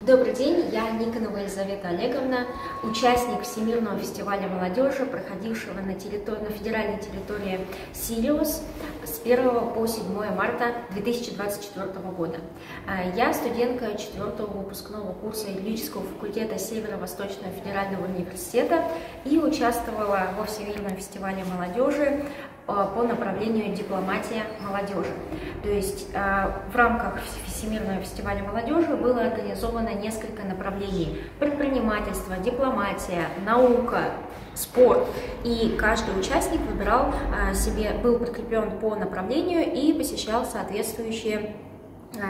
Добрый день, я Никонова Елизавета Олеговна, участник Всемирного фестиваля молодежи, проходившего на федеральной территории Сириус с 1 по 7 марта 2024 года. Я студентка 4-го выпускного курса юридического факультета Северо-Восточного федерального университета и участвовала во Всемирном фестивале молодежи по направлению дипломатия молодежи. То есть в рамках Всемирного фестиваля молодежи было организовано несколько направлений: предпринимательство, дипломатия, наука, спорт. И каждый участник выбирал себе, был прикреплен по направлению и посещал соответствующие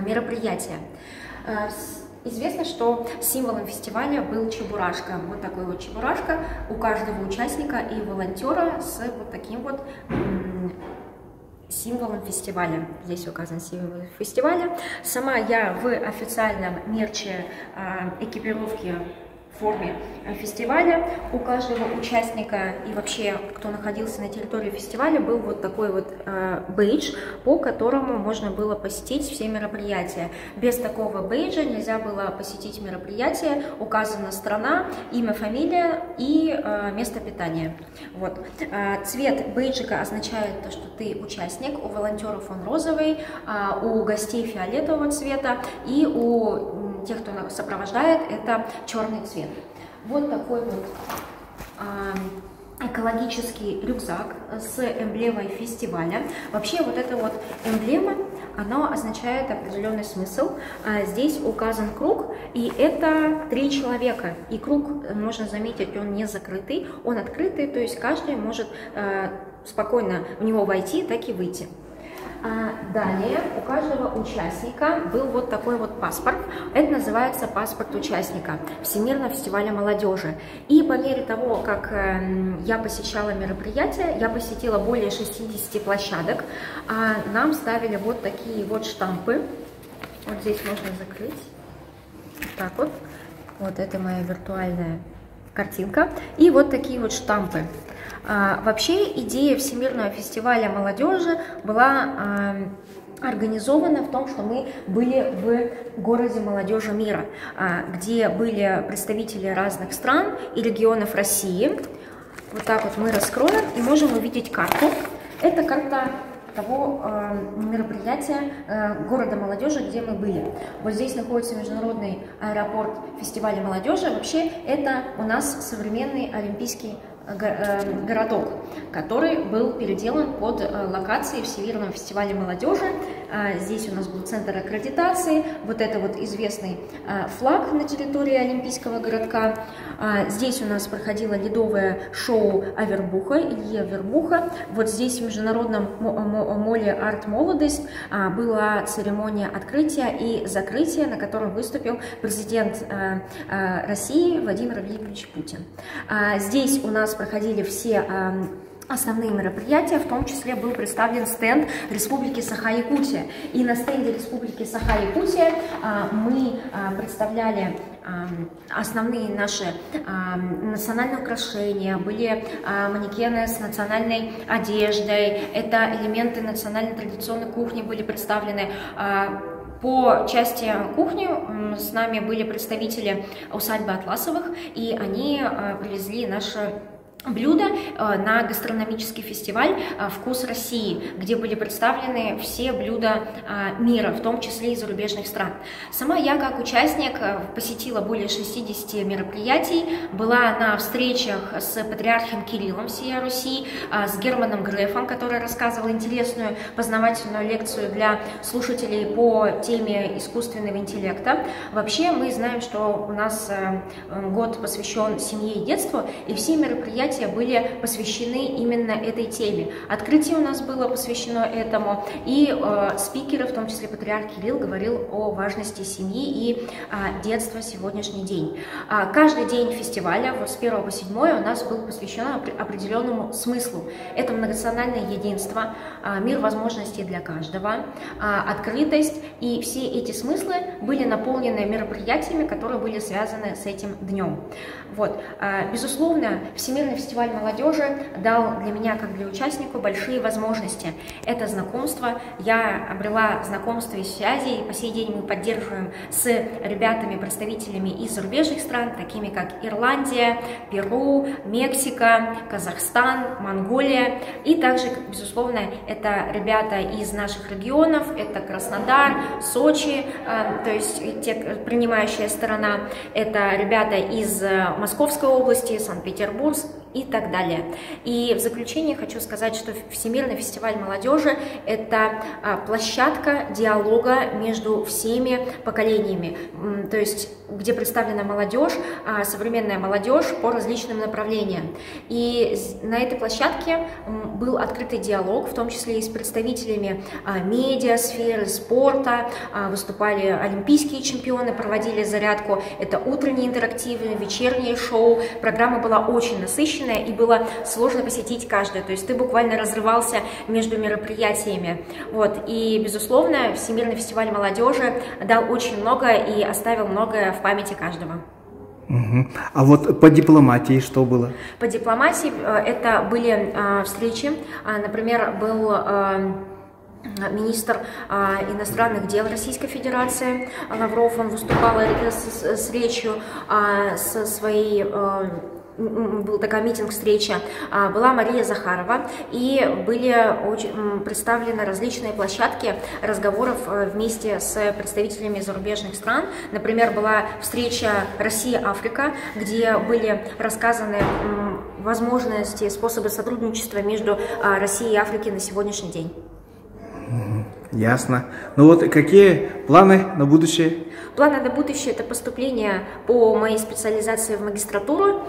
мероприятия. Известно, что символом фестиваля был чебурашка. Вот такой вот чебурашка у каждого участника и волонтера с вот таким вот символом фестиваля. Здесь указан символ фестиваля. Сама я в официальном мерче экипировки в форме фестиваля. У каждого участника и вообще, кто находился на территории фестиваля, был вот такой вот бейдж, по которому можно было посетить все мероприятия. Без такого бейджа нельзя было посетить мероприятие. Указана страна, имя, фамилия и место питания. Вот. Цвет бейджика означает то, что ты участник. У волонтеров он розовый, у гостей фиолетового цвета, и у тех, кто нас сопровождает, это черный цвет. Вот такой вот экологический рюкзак с эмблемой фестиваля. Вообще вот эта вот эмблема, она означает определенный смысл. Здесь указан круг, и это 3 человека. И круг, можно заметить, он не закрытый, он открытый, то есть каждый может спокойно в него войти, так и выйти. Далее у каждого участника был вот такой вот паспорт. Это называется паспорт участника Всемирного фестиваля молодежи. И по мере того, как я посещала мероприятия, я посетила более 60 площадок, нам ставили вот такие вот штампы. Вот здесь можно закрыть. Вот так вот. Вот это моя виртуальная картинка. И вот такие вот штампы. Вообще идея Всемирного фестиваля молодежи была организована в том, что мы были в городе молодежи мира, где были представители разных стран и регионов России. Вот так вот мы раскроем и можем увидеть карту. Это карта того мероприятия города молодежи, где мы были. Вот здесь находится международный аэропорт фестиваля молодежи. Вообще это у нас современный олимпийский городок, который был переделан под локацией Всемирного фестиваля молодежи. Здесь у нас был центр аккредитации, вот это вот известный флаг на территории Олимпийского городка. Здесь у нас проходило ледовое шоу Авербуха, Ильи Авербуха. Вот здесь в международном моле «Арт Молодость» была церемония открытия и закрытия, на котором выступил президент России Владимир Владимирович Путин. Здесь у нас проходили все основные мероприятия, в том числе был представлен стенд Республики Саха-Якутия. И на стенде Республики Саха-Якутия мы представляли основные наши национальные украшения, были манекены с национальной одеждой, это элементы национальной традиционной кухни были представлены. По части кухни с нами были представители усадьбы Атласовых, и они привезли наши блюда на гастрономический фестиваль «Вкус России», где были представлены все блюда мира, в том числе и зарубежных стран. Сама я, как участник, посетила более 60 мероприятий, была на встречах с патриархом Кириллом всея Руси, с Германом Грефом, который рассказывал интересную познавательную лекцию для слушателей по теме искусственного интеллекта. Вообще мы знаем, что у нас год посвящен семье и детству, и все мероприятия были посвящены именно этой теме. Открытие у нас было посвящено этому, и спикеры, в том числе патриарх Кирилл, говорил о важности семьи и детства сегодняшний день. Каждый день фестиваля, вот с 1 по 7, у нас был посвящен определенному смыслу. Это многонациональное единство, мир возможностей для каждого, открытость, и все эти смыслы были наполнены мероприятиями, которые были связаны с этим днем. Вот. Безусловно, Всемирный фестиваль молодежи дал для меня, как для участника, большие возможности. Это знакомство. Я обрела знакомство и связи, и по сей день мы поддерживаем с ребятами, представителями из зарубежных стран, такими как Ирландия, Перу, Мексика, Казахстан, Монголия. И также, безусловно, это ребята из наших регионов, это Краснодар, Сочи, то есть принимающая сторона, это ребята из Московской области, Санкт-Петербург и так далее. И в заключение хочу сказать, что Всемирный фестиваль молодежи – это площадка диалога между всеми поколениями, то есть где представлена молодежь, современная молодежь по различным направлениям. И на этой площадке был открытый диалог, в том числе и с представителями медиасферы, спорта, выступали олимпийские чемпионы, проводили зарядку, это утренние интерактивы, вечерние шоу. Программа была очень насыщенная и было сложно посетить каждое, то есть ты буквально разрывался между мероприятиями. Вот. И, безусловно, Всемирный фестиваль молодежи дал очень много и оставил многое в памяти каждого. А вот по дипломатии что было? По дипломатии это были встречи, например, был министр иностранных дел Российской Федерации Лавров, он выступал с речью со своей... Был такая митинг-встреча, была Мария Захарова, и были представлены различные площадки разговоров вместе с представителями зарубежных стран. Например, была встреча Россия-Африка, где были рассказаны возможности, способы сотрудничества между Россией и Африкой на сегодняшний день. Ясно. Ну вот какие планы на будущее? Планы на будущее – это поступление по моей специализации в магистратуру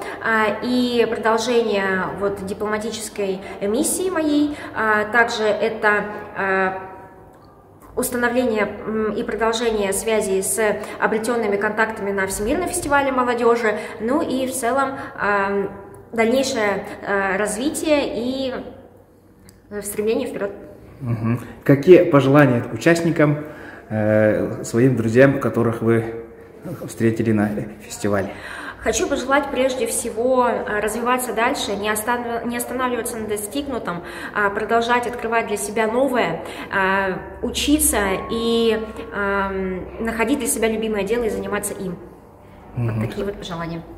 и продолжение вот дипломатической миссии моей. Также это установление и продолжение связи с обретенными контактами на Всемирном фестивале молодежи, ну и в целом дальнейшее развитие и стремление вперед. Какие пожелания участникам, своим друзьям, которых вы встретили на фестивале? Хочу пожелать прежде всего развиваться дальше, не останавливаться на достигнутом, продолжать открывать для себя новое, учиться и находить для себя любимое дело и заниматься им. Вот такие вот пожелания.